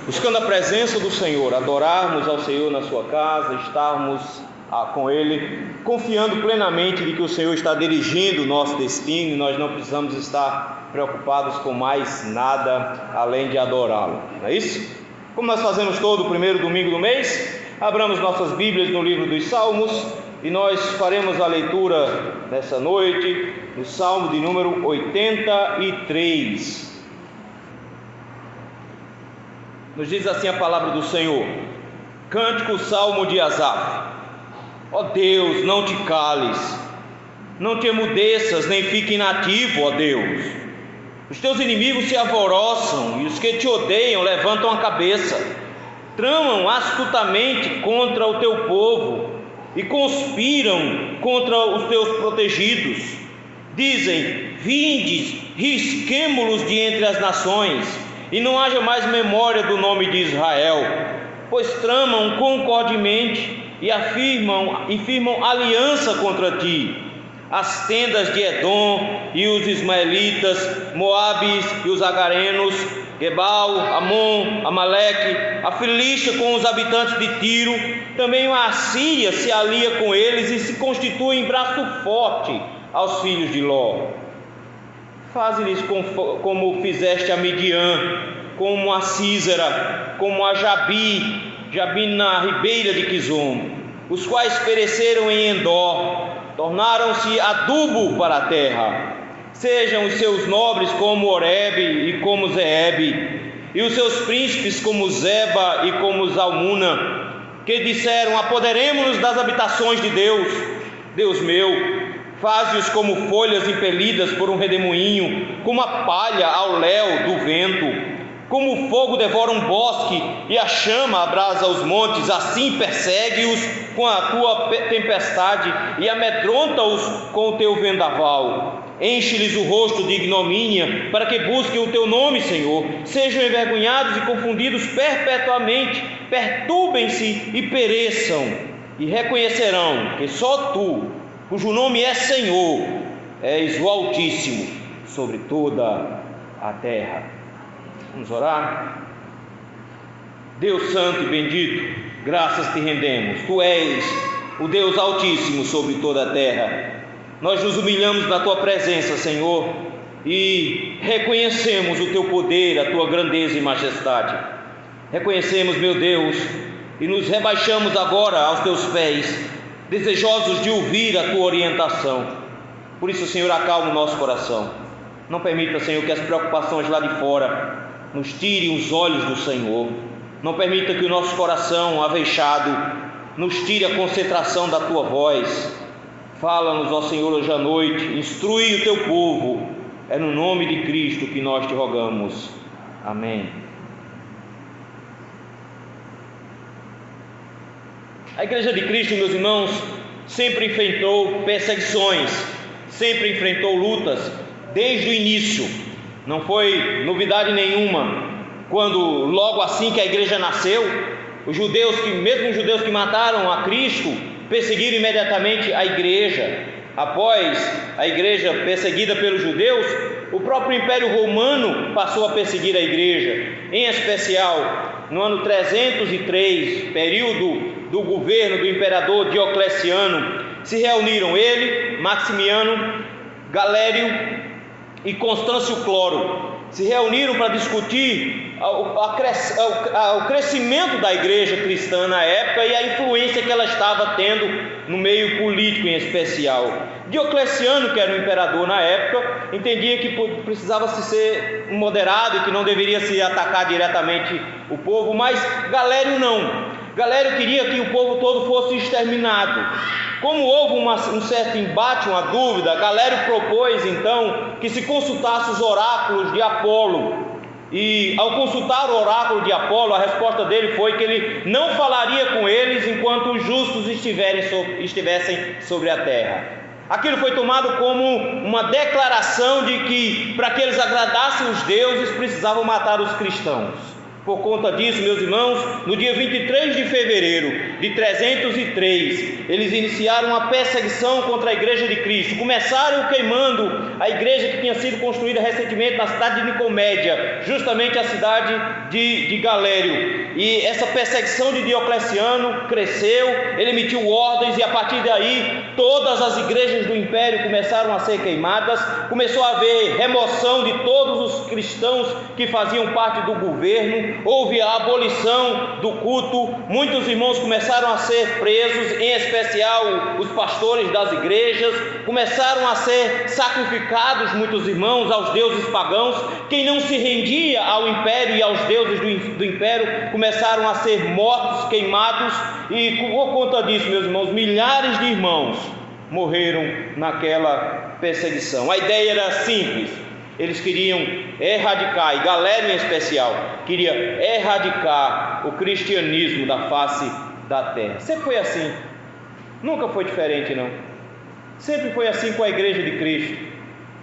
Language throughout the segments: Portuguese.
buscando a presença do Senhor, adorarmos ao Senhor na sua casa, estarmos com Ele, confiando plenamente de que o Senhor está dirigindo o nosso destino e nós não precisamos estar preocupados com mais nada além de adorá-lo, não é isso? Como nós fazemos todo o primeiro domingo do mês, abramos nossas Bíblias no livro dos Salmos e nós faremos a leitura nessa noite do Salmo de número 83. Nos diz assim a palavra do Senhor: Cântico Salmo de Asaf. Ó Deus, não te cales, não te emudeças, nem fique inativo, ó Deus. Os teus inimigos se alvoroçam e os que te odeiam levantam a cabeça. Tramam astutamente contra o teu povo e conspiram contra os teus protegidos. Dizem: vindes, risquemo-los de entre as nações, e não haja mais memória do nome de Israel, pois tramam concordemente e firmam aliança contra ti. As tendas de Edom e os ismaelitas, Moabes e os agarenos, Gebal, Amon, Amaleque, a Filístia com os habitantes de Tiro, também a Assíria se alia com eles e se constitui em braço forte aos filhos de Ló. Faze-lhes como fizeste a Midian, como a Sísera, como a Jabi na ribeira de Quizom, os quais pereceram em Endor, tornaram-se adubo para a terra. Sejam os seus nobres como Oreb e como Zeeb, e os seus príncipes como Zeba e como Zalmuna, que disseram: apoderemo-nos das habitações de Deus. Deus meu, faze-os como folhas impelidas por um redemoinho, como a palha ao léu do vento. Como o fogo devora um bosque e a chama abrasa os montes, assim persegue-os com a tua tempestade e amedronta-os com o teu vendaval. Enche-lhes o rosto de ignomínia, para que busquem o teu nome, Senhor. Sejam envergonhados e confundidos perpetuamente, perturbem-se e pereçam, e reconhecerão que só tu, cujo nome é Senhor, és o Altíssimo sobre toda a terra. Vamos orar? Deus santo e bendito, graças te rendemos. Tu és o Deus Altíssimo sobre toda a terra. Nós nos humilhamos na tua presença, Senhor, e reconhecemos o teu poder, a tua grandeza e majestade. Reconhecemos, meu Deus, e nos rebaixamos agora aos teus pés, desejosos de ouvir a tua orientação. Por isso, Senhor, acalma o nosso coração. Não permita, Senhor, que as preocupações lá de fora nos tirem os olhos do Senhor. Não permita que o nosso coração avexado nos tire a concentração da tua voz. Fala-nos, ó Senhor, hoje à noite. Instrui o teu povo. É no nome de Cristo que nós te rogamos. Amém. A Igreja de Cristo, meus irmãos, sempre enfrentou perseguições, sempre enfrentou lutas, desde o início. Não foi novidade nenhuma quando, logo assim que a igreja nasceu, mesmo os judeus que mataram a Cristo, perseguiram imediatamente a igreja. Após a igreja perseguida pelos judeus, o próprio Império Romano passou a perseguir a igreja. Em especial, no ano 303, período do governo do imperador Diocleciano, se reuniram ele, Maximiano, Galério e Constâncio Cloro. Se reuniram para discutir o crescimento da igreja cristã na época e a influência que ela estava tendo no meio político em especial. Diocleciano, que era o imperador na época, entendia que precisava se ser moderado e que não deveria se atacar diretamente o povo, mas Galério não. Galério queria que o povo todo fosse exterminado. Como houve um certo embate, uma dúvida, Galério propôs então que se consultasse os oráculos de Apolo. E ao consultar o oráculo de Apolo, a resposta dele foi que ele não falaria com eles enquanto os justos estivessem sobre a terra. Aquilo foi tomado como uma declaração de que, para que eles agradassem os deuses, precisavam matar os cristãos. Por conta disso, meus irmãos, no dia 23 de fevereiro de 303, eles iniciaram uma perseguição contra a igreja de Cristo. Começaram queimando a igreja que tinha sido construída recentemente na cidade de Nicomédia, justamente a cidade de Galério. E essa perseguição de Diocleciano cresceu, ele emitiu ordens, e a partir daí todas as igrejas do império começaram a ser queimadas. Começou a haver remoção de todos os cristãos que faziam parte do governo. Houve a abolição do culto, muitos irmãos começaram a ser presos, em especial os pastores das igrejas. Começaram a ser sacrificados muitos irmãos aos deuses pagãos. Quem não se rendia ao império e aos deuses do império começaram a ser mortos, queimados, e por conta disso, meus irmãos, milhares de irmãos morreram naquela perseguição. A ideia era simples. Eles queriam erradicar, e Galério em especial, queria erradicar o cristianismo da face da terra. Sempre foi assim, nunca foi diferente não. Sempre foi assim com a igreja de Cristo.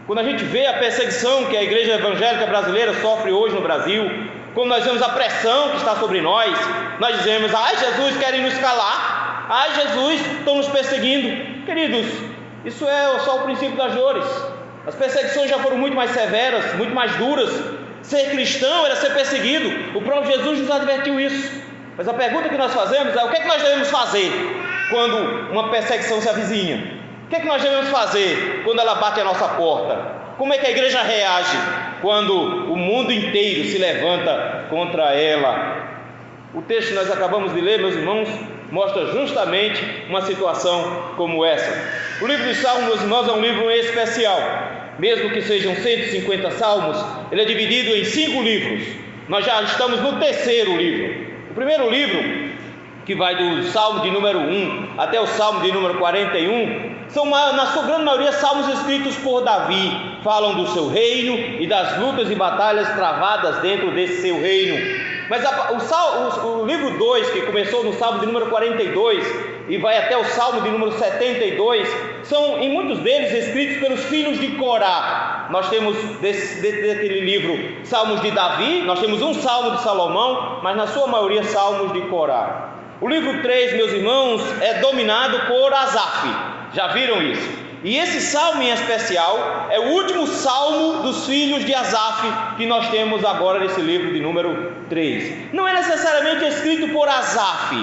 Quando a gente vê a perseguição que a igreja evangélica brasileira sofre hoje no Brasil, quando nós vemos a pressão que está sobre nós dizemos: ai, Jesus, querem nos calar, ai, Jesus, estão nos perseguindo. Queridos, isso é só o princípio das dores. As perseguições já foram muito mais severas, muito mais duras. Ser cristão era ser perseguido. O próprio Jesus nos advertiu isso. Mas a pergunta que nós fazemos é: o que é que nós devemos fazer quando uma perseguição se avizinha? O que é que nós devemos fazer quando ela bate a nossa porta? Como é que a igreja reage quando o mundo inteiro se levanta contra ela? O texto que nós acabamos de ler, meus irmãos, mostra justamente uma situação como essa. O livro dos Salmos, meus irmãos, é um livro especial. Mesmo que sejam 150 salmos, ele é dividido em 5 livros. Nós já estamos no 3º livro. O primeiro livro, que vai do Salmo de número 1 até o Salmo de número 41, são, na sua grande maioria, salmos escritos por Davi. Falam do seu reino e das lutas e batalhas travadas dentro desse seu reino. Mas o livro 2, que começou no Salmo de número 42 e vai até o Salmo de número 72, são, em muitos deles, escritos pelos filhos de Corá. Nós temos daquele livro salmos de Davi, nós temos um salmo de Salomão, mas na sua maioria salmos de Corá. O livro 3, meus irmãos, é dominado por Asaf. Já viram isso? E esse salmo em especial é o último salmo dos filhos de Asaf que nós temos agora nesse livro de número 3. Não é necessariamente escrito por Asaf,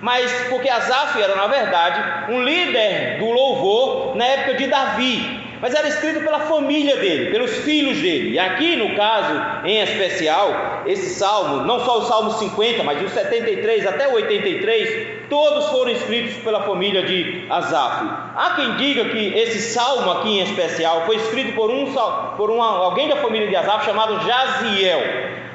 mas porque Asaf era, na verdade, um líder do louvor na época de Davi. Mas era escrito pela família dele, pelos filhos dele. E aqui, no caso, em especial, esse salmo, não só o Salmo 50, mas do 73 até o 83, todos foram escritos pela família de Asaf. Há quem diga que esse salmo aqui em especial foi escrito por alguém da família de Asaf chamado Jaziel.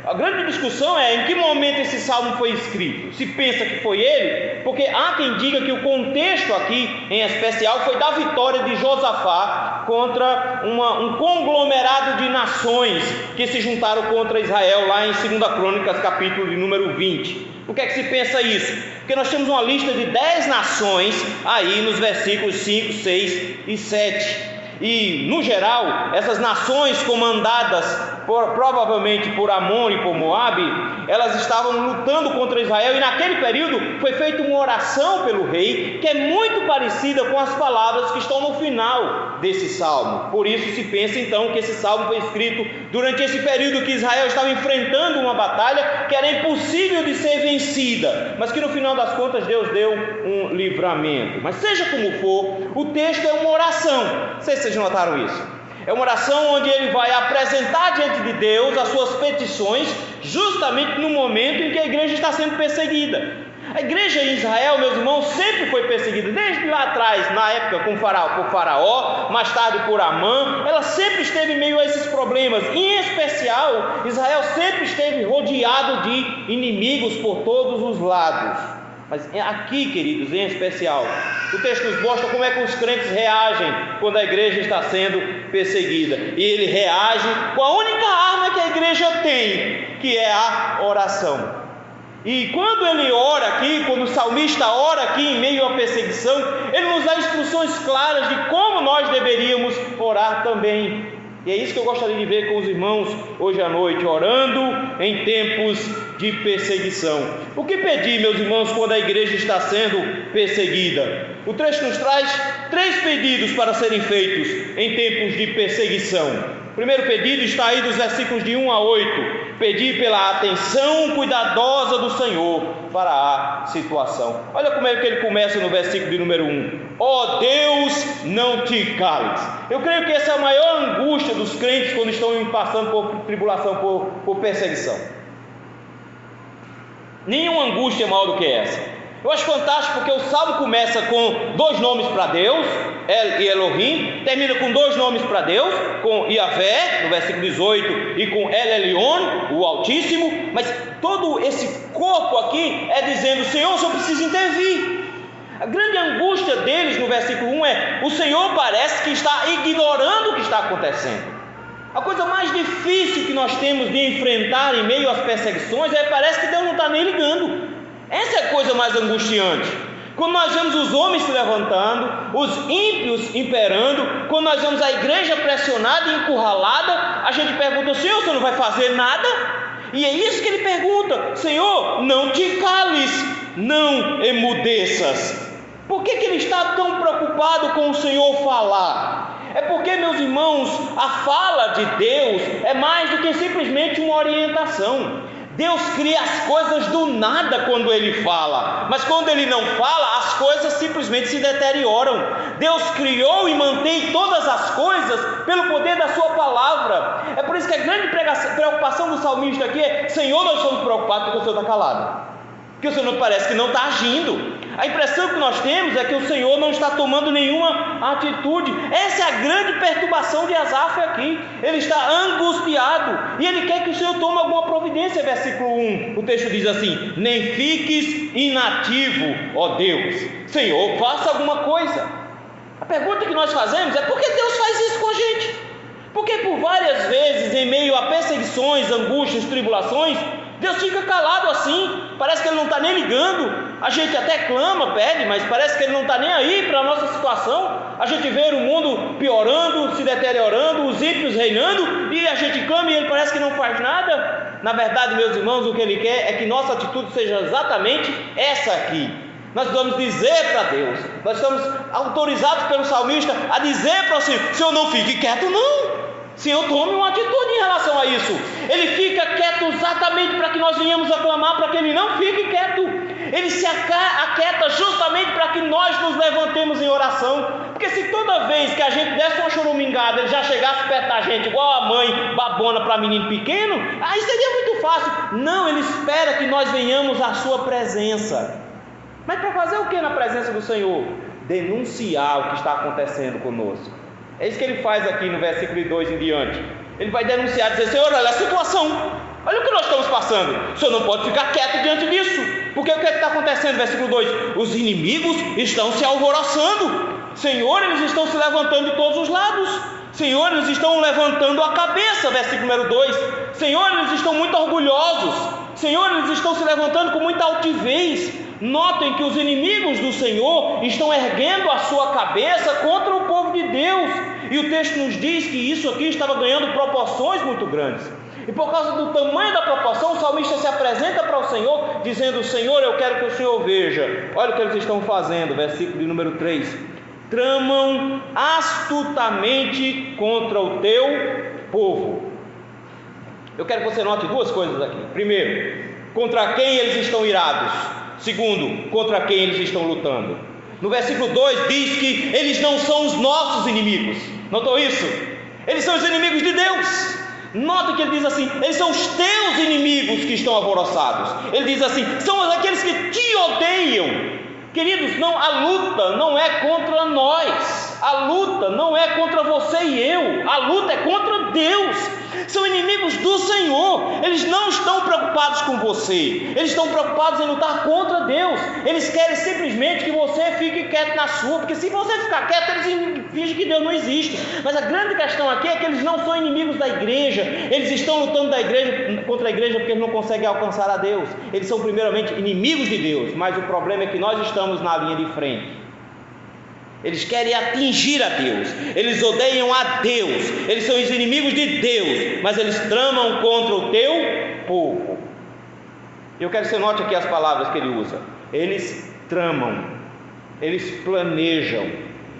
A grande discussão é em que momento esse salmo foi escrito. Se pensa que foi ele, porque há quem diga que o contexto aqui, em especial, foi da vitória de Josafá contra um conglomerado de nações que se juntaram contra Israel, lá em 2 Crônicas, capítulo de número 20. Por que é que se pensa isso? Porque nós temos uma lista de 10 nações aí nos versículos 5, 6 e 7. E, no geral, essas nações comandadas provavelmente por Amon e por Moabe, elas estavam lutando contra Israel, e naquele período foi feita uma oração pelo rei, que é muito parecida com as palavras que estão no final desse salmo. Por isso se pensa então que esse salmo foi escrito durante esse período que Israel estava enfrentando uma batalha que era impossível de ser vencida, mas que no final das contas Deus deu um livramento. Mas seja como for, o texto é uma oração. Não sei se vocês notaram isso. É uma oração onde ele vai apresentar diante de Deus as suas petições, justamente no momento em que a igreja está sendo perseguida. A igreja em Israel, meus irmãos, sempre foi perseguida, desde lá atrás, na época por Faraó, mais tarde por Amã. Ela sempre esteve em meio a esses problemas. Em especial, Israel sempre esteve rodeado de inimigos por todos os lados. Mas aqui, queridos, em especial, o texto nos mostra como é que os crentes reagem quando a igreja está sendo perseguida. E ele reage com a única arma que a igreja tem, que é a oração. E quando ele ora aqui, quando o salmista ora aqui em meio à perseguição, ele nos dá instruções claras de como nós deveríamos orar também. E é isso que eu gostaria de ver com os irmãos hoje à noite, orando em tempos de perseguição. O que pedir, meus irmãos, quando a igreja está sendo perseguida? O texto nos traz 3 pedidos para serem feitos em tempos de perseguição. O primeiro pedido está aí dos versículos de 1 a 8. Pedir pela atenção cuidadosa do Senhor para a situação. Olha como é que ele começa no versículo de número 1. Ó Deus, não te cales. Eu creio que essa é a maior angústia dos crentes quando estão passando por tribulação, por perseguição. Nenhuma angústia é maior do que essa. Eu acho fantástico porque o salmo começa com 2 nomes para Deus, El e Elohim, termina com 2 nomes para Deus, com Yahvé, no versículo 18, e com El Elyon, o Altíssimo, mas todo esse corpo aqui é dizendo: Senhor, só precisa intervir. A grande angústia deles no versículo 1 é: o Senhor parece que está ignorando o que está acontecendo. A coisa mais difícil que nós temos de enfrentar em meio às perseguições é parece que Deus não está nem ligando. Essa é a coisa mais angustiante. Quando nós vemos os homens se levantando, os ímpios imperando, quando nós vemos a igreja pressionada e encurralada, a gente pergunta: Senhor, você não vai fazer nada? E é isso que ele pergunta: Senhor, não te cales, não emudeças. Por que ele está tão preocupado com o Senhor falar? É porque, meus irmãos, a fala de Deus é mais do que simplesmente uma orientação. Deus cria as coisas do nada quando Ele fala, mas quando Ele não fala, as coisas simplesmente se deterioram. Deus criou e mantém todas as coisas pelo poder da sua palavra. É por isso que a grande preocupação do salmista aqui é: Senhor, nós estamos preocupados porque o Senhor está calado, porque o Senhor parece que não está agindo. A impressão que nós temos é que o Senhor não está tomando nenhuma atitude. Essa é a grande perturbação de Asaf aqui. Ele está angustiado e ele quer que o Senhor tome alguma providência. Versículo 1, o texto diz assim: nem fiques inativo, ó Deus. Senhor, faça alguma coisa. A pergunta que nós fazemos é: por que Deus faz isso com a gente? Porque por várias vezes, em meio a perseguições, angústias, tribulações, Deus fica calado assim, parece que Ele não está nem ligando. A gente até clama, pede, mas parece que Ele não está nem aí para a nossa situação. A gente vê o mundo piorando, se deteriorando, os ímpios reinando, e a gente clama e Ele parece que não faz nada. Na verdade, meus irmãos, o que Ele quer é que nossa atitude seja exatamente essa aqui. Nós vamos dizer para Deus, nós estamos autorizados pelo salmista a dizer para o Senhor: Senhor, não fique quieto não. Senhor, tome uma atitude em relação a isso. Ele fica quieto exatamente para que nós venhamos a clamar, para que Ele não fique quieto. Ele se aquieta justamente para que nós nos levantemos em oração. Porque se toda vez que a gente desse uma choramingada, Ele já chegasse perto da gente, igual a mãe babona para menino pequeno, aí seria muito fácil. Não, Ele espera que nós venhamos à sua presença. Mas para fazer o que na presença do Senhor? Denunciar o que está acontecendo conosco. É isso que ele faz aqui no versículo 2 em diante. Ele vai denunciar, dizer: Senhor, olha a situação, olha o que nós estamos passando. O Senhor não pode ficar quieto diante disso. Porque o que está acontecendo? Versículo 2: os inimigos estão se alvoroçando. Senhor, eles estão se levantando de todos os lados. Senhor, eles estão levantando a cabeça. Versículo número 2: Senhor, eles estão muito orgulhosos. Senhor, eles estão se levantando com muita altivez. Notem que os inimigos do Senhor estão erguendo a sua cabeça contra o povo de Deus. E o texto nos diz que isso aqui estava ganhando proporções muito grandes. E por causa do tamanho da proporção, o salmista se apresenta para o Senhor, dizendo: Senhor, eu quero que o Senhor veja. Olha o que eles estão fazendo, versículo de número 3: tramam astutamente contra o teu povo. Eu quero que você note 2 coisas aqui. Primeiro, contra quem eles estão irados. Segundo, contra quem eles estão lutando. No versículo 2 diz que eles não são os nossos inimigos. Notou isso? Eles são os inimigos de Deus. Nota que ele diz assim: eles são os teus inimigos que estão alvoroçados. Ele diz assim: são aqueles que te odeiam. Queridos, não, a luta não é contra nós. A luta não é contra você e eu. A luta é contra Deus. São inimigos do Senhor. Eles não estão preocupados com você. Eles estão preocupados em lutar contra Deus. Eles querem simplesmente que você fique quieto na sua. Porque se você ficar quieto, eles fingem que Deus não existe. Mas a grande questão aqui é que eles não são inimigos da igreja. Eles estão lutando contra a igreja porque eles não conseguem alcançar a Deus. Eles são primeiramente inimigos de Deus. Mas o problema é que nós estamos na linha de frente. Eles querem atingir a Deus, eles odeiam a Deus, eles são os inimigos de Deus, mas eles tramam contra o teu povo. Eu quero que você note aqui as palavras que ele usa. Eles tramam, eles planejam,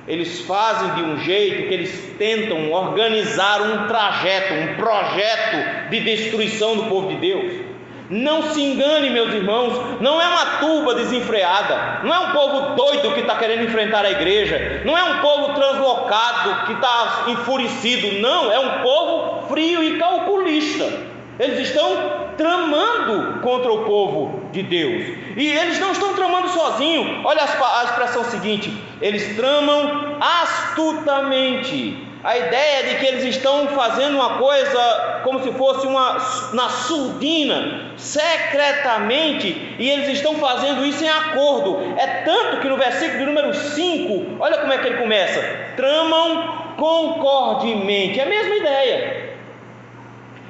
eles fazem de um jeito que eles tentam organizar um trajeto, um projeto de destruição do povo de Deus. Não se engane, meus irmãos, não é uma turba desenfreada, não é um povo doido que está querendo enfrentar a igreja, não é um povo translocado que está enfurecido, não, é um povo frio e calculista. Eles estão tramando contra o povo de Deus, e eles não estão tramando sozinhos. Olha a expressão seguinte: eles tramam astutamente. A ideia é de que eles estão fazendo uma coisa como se fosse na surdina, secretamente, e eles estão fazendo isso em acordo. É tanto que no versículo de número 5, olha como é que ele começa: tramam concordemente. É a mesma ideia.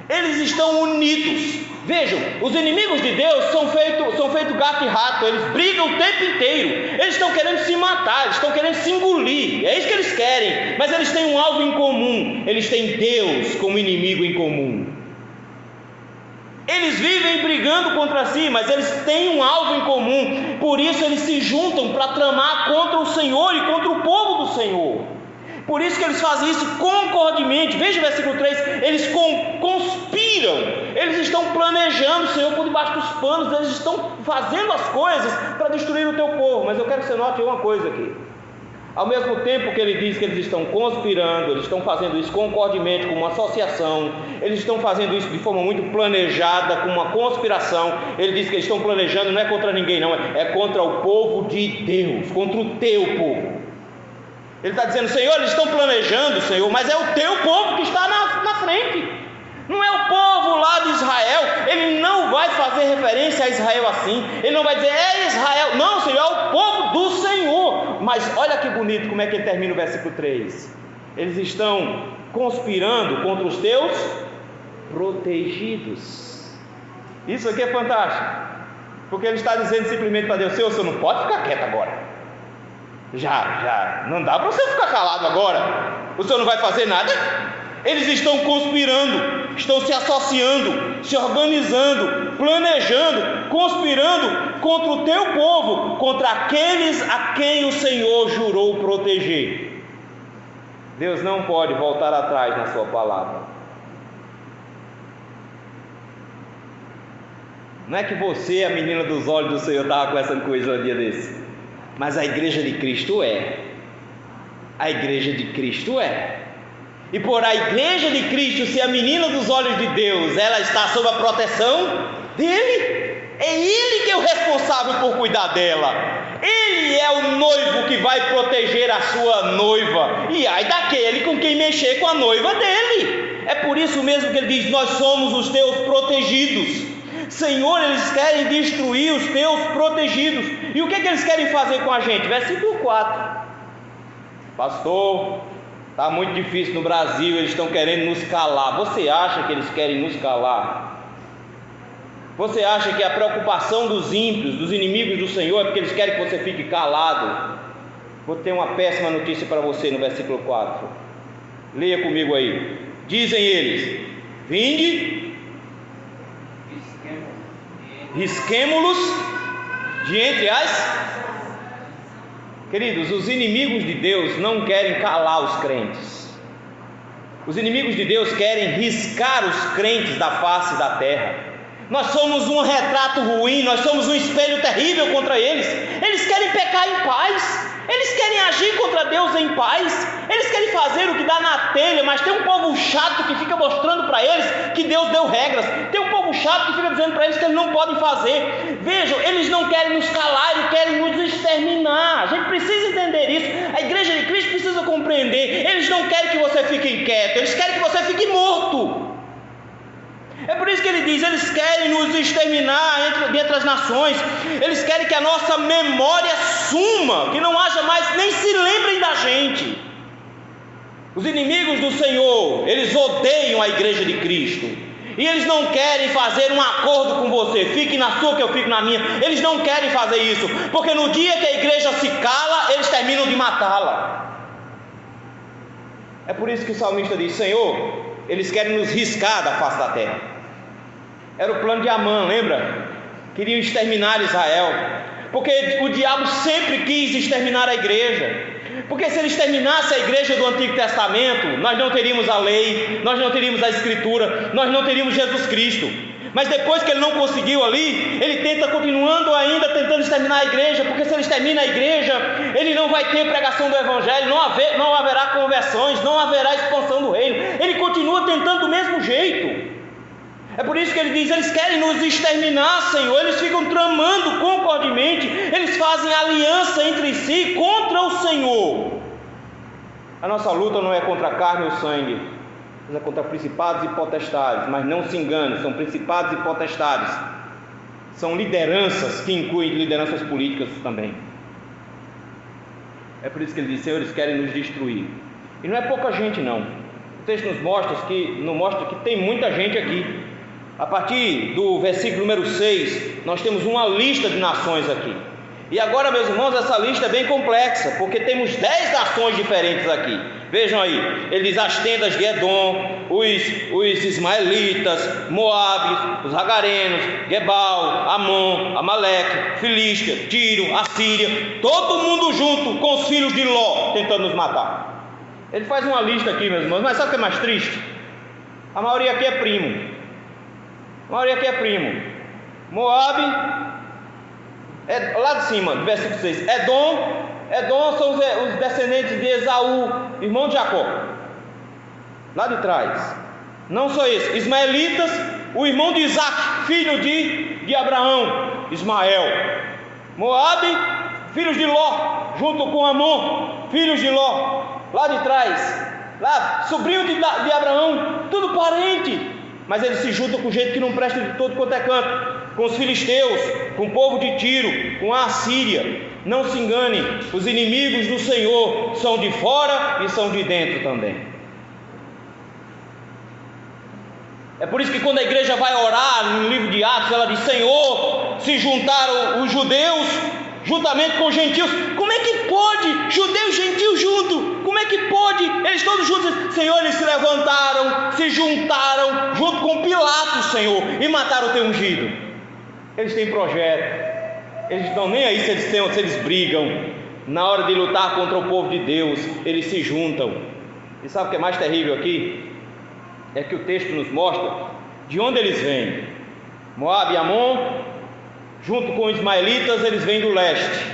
Eles estão unidos. Vejam, os inimigos de Deus são feito gato e rato, eles brigam o tempo inteiro, eles estão querendo se matar, eles estão querendo se engolir, é isso que eles querem, mas eles têm um alvo em comum, eles têm Deus como inimigo em comum. Eles vivem brigando contra si, mas eles têm um alvo em comum, por isso eles se juntam para tramar contra o Senhor e contra o povo do Senhor. Por isso que eles fazem isso concordemente. Veja o versículo 3, eles conspiram, eles estão planejando, o Senhor, por debaixo dos panos, eles estão fazendo as coisas para destruir o teu povo. Mas eu quero que você note uma coisa aqui: ao mesmo tempo que ele diz que eles estão conspirando, eles estão fazendo isso concordemente, com uma associação, eles estão fazendo isso de forma muito planejada, com uma conspiração. Ele diz que eles estão planejando, não é contra ninguém não, é contra o povo de Deus, contra o teu povo. Ele está dizendo: Senhor, eles estão planejando, Senhor, mas é o teu povo que está na frente, não é o povo lá de Israel. Ele não vai fazer referência a Israel assim, ele não vai dizer é Israel, não, Senhor, é o povo do Senhor. Mas olha que bonito como é que ele termina o versículo 3: eles estão conspirando contra os teus protegidos. Isso aqui é fantástico, porque ele está dizendo simplesmente para Deus: Senhor, você não pode ficar quieto agora. Já, não dá para você ficar calado agora. O Senhor não vai fazer nada? Eles estão conspirando, estão se associando, se organizando, planejando, conspirando contra o teu povo, contra aqueles a quem o Senhor jurou proteger. Deus não pode voltar atrás na sua palavra. Não é que você, a menina dos olhos do Senhor, estava conversando com ele um dia desse, mas a igreja de Cristo é. A igreja de Cristo é. E por a igreja de Cristo ser a menina dos olhos de Deus, ela está sob a proteção dele. É ele que é o responsável por cuidar dela. Ele é o noivo que vai proteger a sua noiva. E ai daquele com quem mexer com a noiva dele. É por isso mesmo que ele diz: nós somos os teus protegidos. Senhor, eles querem destruir os teus protegidos. E o que eles querem fazer com a gente? Versículo 4: pastor, está muito difícil no Brasil, eles estão querendo nos calar. Você acha que eles querem nos calar? Você acha que a preocupação dos ímpios, dos inimigos do Senhor, é porque eles querem que você fique calado? Vou ter uma péssima notícia para você no versículo 4. Leia comigo aí. Dizem eles: vinde, risquemo-los de entre as... Queridos, os inimigos de Deus não querem calar os crentes. Os inimigos de Deus querem riscar os crentes da face da terra. Nós somos um retrato ruim, nós somos um espelho terrível contra eles. Eles querem pecar em paz, eles querem agir contra Deus em paz, eles querem fazer o que dá na telha, mas tem um povo chato que fica mostrando para eles que Deus deu regras. Tem um povo chato que fica dizendo para eles que eles não podem fazer. Vejam, eles não querem nos calar, eles querem nos exterminar. A gente precisa entender isso. A igreja de Cristo precisa compreender. Eles não querem que você fique quieto, eles querem que você fique morto. É por isso que ele diz: eles querem nos exterminar entre as nações. Eles querem que a nossa memória suma, que não haja mais, nem se lembrem da gente. Os inimigos do Senhor, eles odeiam a igreja de Cristo. E eles não querem fazer um acordo com você, fique na sua que eu fico na minha. Eles não querem fazer isso, porque no dia que a igreja se cala, eles terminam de matá-la. É por isso que o salmista diz: Senhor, eles querem nos riscar da face da terra. Era o plano de Amã, lembra? Queriam exterminar Israel, porque o diabo sempre quis exterminar a igreja. Porque se ele exterminasse a igreja do Antigo Testamento, nós não teríamos a lei, nós não teríamos a Escritura, nós não teríamos Jesus Cristo. Mas depois que ele não conseguiu ali, ele tenta continuando ainda tentando exterminar a igreja, porque se ele extermina a igreja, ele não vai ter pregação do Evangelho, não haverá conversões, não haverá expansão do reino. Ele continua tentando do mesmo jeito. É por isso que ele diz: eles querem nos exterminar, Senhor. Eles ficam tramando concordemente, eles fazem aliança entre si contra o Senhor. A nossa luta não é contra a carne ou sangue, mas é contra principados e potestades. Mas não se engane, são principados e potestades, são lideranças que incluem lideranças políticas também. É por isso que ele diz: Senhor, eles querem nos destruir. E não é pouca gente não. O texto nos mostra que tem muita gente aqui. A partir do versículo número 6, nós temos uma lista de nações aqui. E agora, meus irmãos, essa lista é bem complexa, porque temos 10 nações diferentes aqui. Vejam aí, ele diz: as tendas de Edom, os ismaelitas, Moabe, os hagarenos, Gebal, Amon, Amaleque, Filístia, Tiro, Assíria, todo mundo junto com os filhos de Ló, tentando nos matar. Ele faz uma lista aqui, meus irmãos, mas sabe o que é mais triste? A maioria aqui é primo. Moabe, lá de cima, do versículo 6. Edom são os descendentes de Esaú, irmão de Jacó. Lá de trás. Não só esse. Ismaelitas, o irmão de Isaac, filho de Abraão, Ismael. Moabe, filhos de Ló, junto com Amon, filhos de Ló. Lá de trás. Lá, sobrinho de Abraão, tudo parente. Mas eles se juntam com gente que não presta de todo quanto é canto, com os filisteus, com o povo de Tiro, com a Assíria. Não se engane, os inimigos do Senhor são de fora e são de dentro também. É por isso que quando a igreja vai orar no livro de Atos, ela diz: Senhor, se juntaram os judeus juntamente com os gentios. Como é que pode judeus e gentios juntos? Como é que pode? Eles todos juntos. Senhor, eles se levantaram, se juntaram junto com Pilatos, Senhor, e mataram o teu ungido. Eles têm projeto. Eles não estão nem aí se eles brigam. Na hora de lutar contra o povo de Deus, eles se juntam. E sabe o que é mais terrível aqui? É que o texto nos mostra de onde eles vêm. Moabe e Amon, junto com os ismaelitas, eles vêm do leste.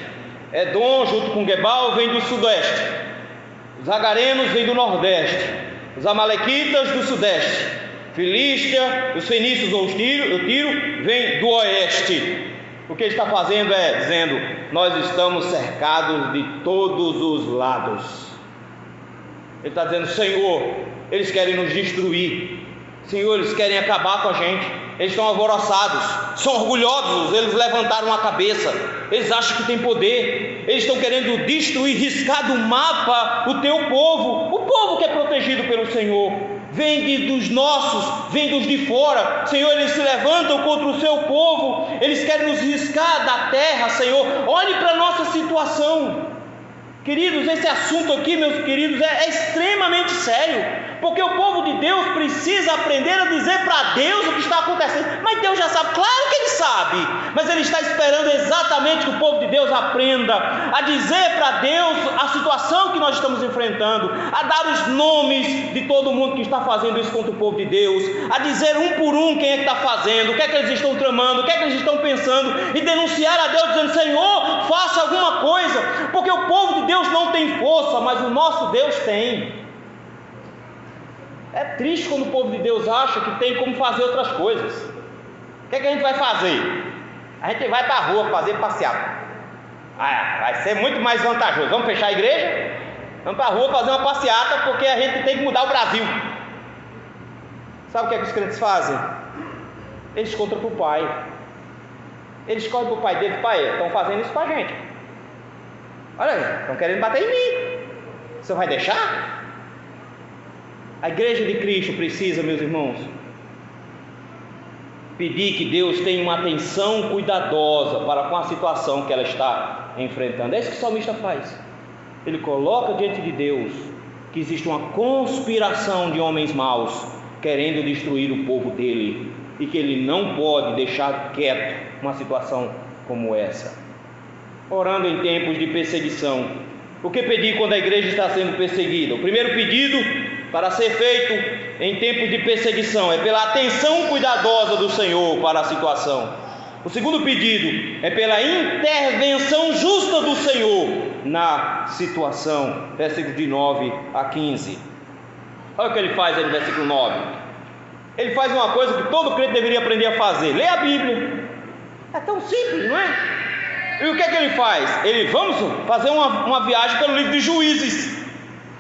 Edom, junto com Gebal, vem do sudeste. Os hagarenos vêm do nordeste. Os amalequitas do sudeste. Filístia, os fenícios ou o Tiro, vêm do oeste. O que ele está fazendo é dizendo: nós estamos cercados de todos os lados. Ele está dizendo: Senhor, eles querem nos destruir. Senhor, eles querem acabar com a gente. Eles estão alvoroçados, são orgulhosos, eles levantaram a cabeça, eles acham que tem poder, eles estão querendo destruir, riscar do mapa o teu povo, o povo que é protegido pelo Senhor. Vem dos nossos, vem dos de fora. Senhor, eles se levantam contra o seu povo, eles querem nos riscar da terra. Senhor, olhe para a nossa situação. Queridos, esse assunto aqui, meus queridos, é extremamente sério, porque o povo de Deus precisa aprender a dizer para Deus o que está acontecendo. Mas Deus já sabe, claro que Ele sabe, mas Ele está esperando exatamente que o povo de Deus aprenda a dizer para Deus a situação que nós estamos enfrentando, a dar os nomes de todo mundo que está fazendo isso contra o povo de Deus, a dizer um por um quem é que está fazendo, o que é que eles estão tramando, o que é que eles estão pensando, e denunciar a Deus dizendo: Senhor, faça alguma coisa, porque o povo de Deus não tem força, mas o nosso Deus tem. É triste quando o povo de Deus acha que tem como fazer outras coisas. O que é que a gente vai fazer? A gente vai para a rua fazer passeata. Vai ser muito mais vantajoso. Vamos fechar a igreja? Vamos para a rua fazer uma passeata, porque a gente tem que mudar o Brasil. Sabe o que é que os crentes fazem? Eles contam para o pai. Eles correm para o pai dele: pai, estão fazendo isso com a gente. Olha, estão querendo bater em mim. Você vai deixar? A igreja de Cristo precisa, meus irmãos, pedir que Deus tenha uma atenção cuidadosa para com a situação que ela está enfrentando. É isso que o salmista faz. Ele coloca diante de Deus que existe uma conspiração de homens maus querendo destruir o povo dele, e que ele não pode deixar quieto uma situação como essa. Orando em tempos de perseguição. O que pedir quando a igreja está sendo perseguida? O primeiro pedido para ser feito em tempos de perseguição é pela atenção cuidadosa do Senhor para a situação. O segundo pedido é pela intervenção justa do Senhor na situação. Versículos de 9 a 15. Olha o que ele faz aí no versículo 9. Ele faz uma coisa que todo crente deveria aprender a fazer: lê a Bíblia. É tão simples, não é? E o que é que ele faz? Vamos fazer uma viagem pelo livro de Juízes.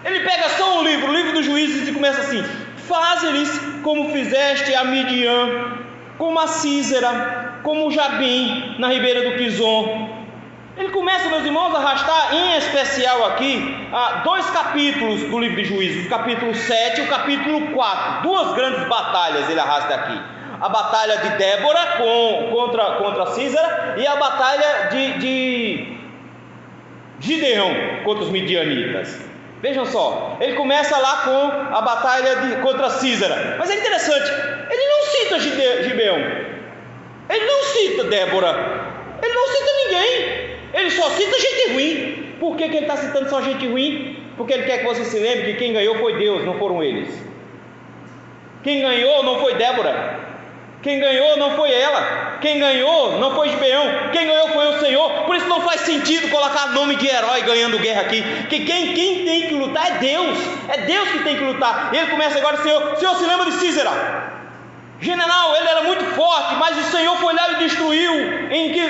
Ele pega só o livro dos Juízes, e começa assim: faze-lhes como fizeste a Midian, como a Sísera, como o Jabim na ribeira do Quizon. Ele começa, meus irmãos, a arrastar em especial aqui 2 capítulos do livro de Juízes, o capítulo 7 e o capítulo 4. 2 grandes batalhas ele arrasta aqui: a batalha de Débora contra Sísera, e a batalha de Gideão contra os midianitas. Vejam só, ele começa lá com a batalha contra Sísera, mas é interessante, ele não cita Gibeão, ele não cita Débora, ele não cita ninguém, ele só cita gente ruim. Por que ele está citando só gente ruim? Porque ele quer que você se lembre que quem ganhou foi Deus, não foram eles. Quem ganhou não foi Débora, quem ganhou não foi ela, quem ganhou não foi Gibeão, quem ganhou foi o Senhor. Por isso não faz sentido colocar nome de herói ganhando guerra aqui, que quem tem que lutar é Deus que tem que lutar. E ele começa agora: o Senhor se lembra de Sísera, general, ele era muito forte, mas o Senhor foi lá e destruiu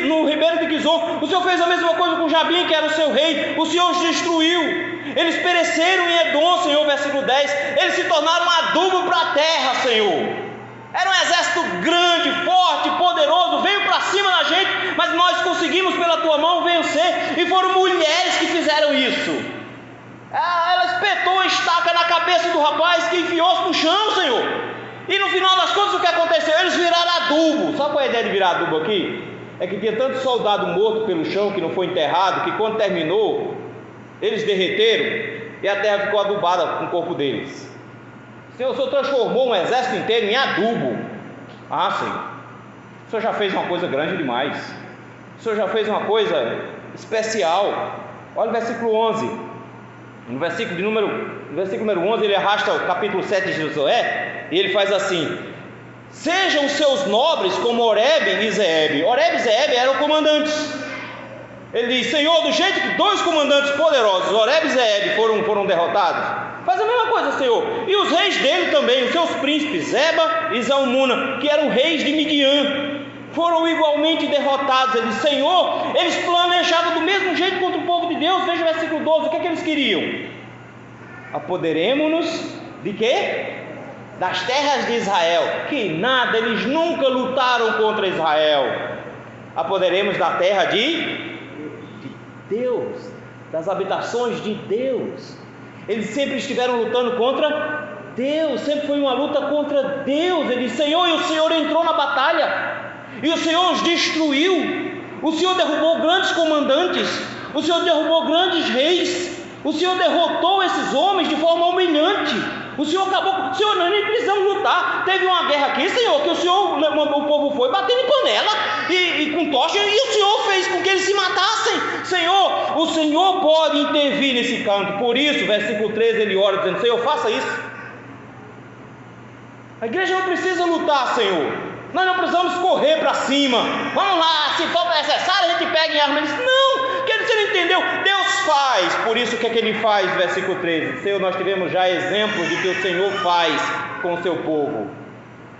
no ribeiro de Quizon. O Senhor fez a mesma coisa com Jabim, que era o seu rei, o Senhor os destruiu. Eles pereceram em Edom, Senhor, versículo 10, eles se tornaram adubo para a terra, Senhor. Era um exército grande, forte, poderoso, veio para cima da gente, mas nós conseguimos pela tua mão vencer, e foram mulheres que fizeram isso. Ela espetou a estaca na cabeça do rapaz, que enfiou-se no chão, Senhor, e no final das contas o que aconteceu? Eles viraram adubo. Sabe qual é a ideia de virar adubo aqui? É que tinha tanto soldado morto pelo chão que não foi enterrado, que quando terminou, eles derreteram e a terra ficou adubada com o corpo deles. O Senhor transformou um exército inteiro em adubo. Senhor, o Senhor já fez uma coisa grande demais, o Senhor já fez uma coisa especial. Olha o versículo 11. No versículo número 11, ele arrasta o capítulo 7 de Josué, e ele faz assim: sejam os seus nobres como Oreb e Zeeb. Oreb e Zeeb eram comandantes. Ele diz: Senhor, do jeito que 2 comandantes poderosos, Oreb e Zeeb, foram derrotados, faz a mesma coisa, Senhor. E os reis dele também, os seus príncipes, Zeba e Zalmuna, que eram reis de Midian, foram igualmente derrotados. Ele diz: Senhor, eles planejavam do mesmo jeito contra o povo de Deus. Veja o versículo 12, o que é que eles queriam? Apoderemo-nos de quê? Das terras de Israel. Que nada, eles nunca lutaram contra Israel. Apoderemos da terra de Deus, das habitações de Deus. Eles sempre estiveram lutando contra Deus, sempre foi uma luta contra Deus. Ele diz: Senhor, e o Senhor entrou na batalha, e o Senhor os destruiu. O Senhor derrubou grandes comandantes, o Senhor derrubou grandes reis, o Senhor derrotou esses homens de forma humilhante. O Senhor acabou, Senhor, nós nem precisamos lutar. Teve uma guerra aqui, Senhor, que o povo foi batendo em panela e com tocha, e o Senhor fez com que eles se matassem. Senhor, o Senhor pode intervir nesse canto. Por isso, versículo 13, ele ora dizendo: Senhor, faça isso. A igreja não precisa lutar, Senhor. Nós não precisamos correr para cima. Vamos lá, se for necessário, a gente pega em arma. Ele diz: não, que você não entendeu. Deus faz. Por isso, o que é que ele faz? Versículo 13: Senhor, nós tivemos já exemplos de que o Senhor faz com o seu povo.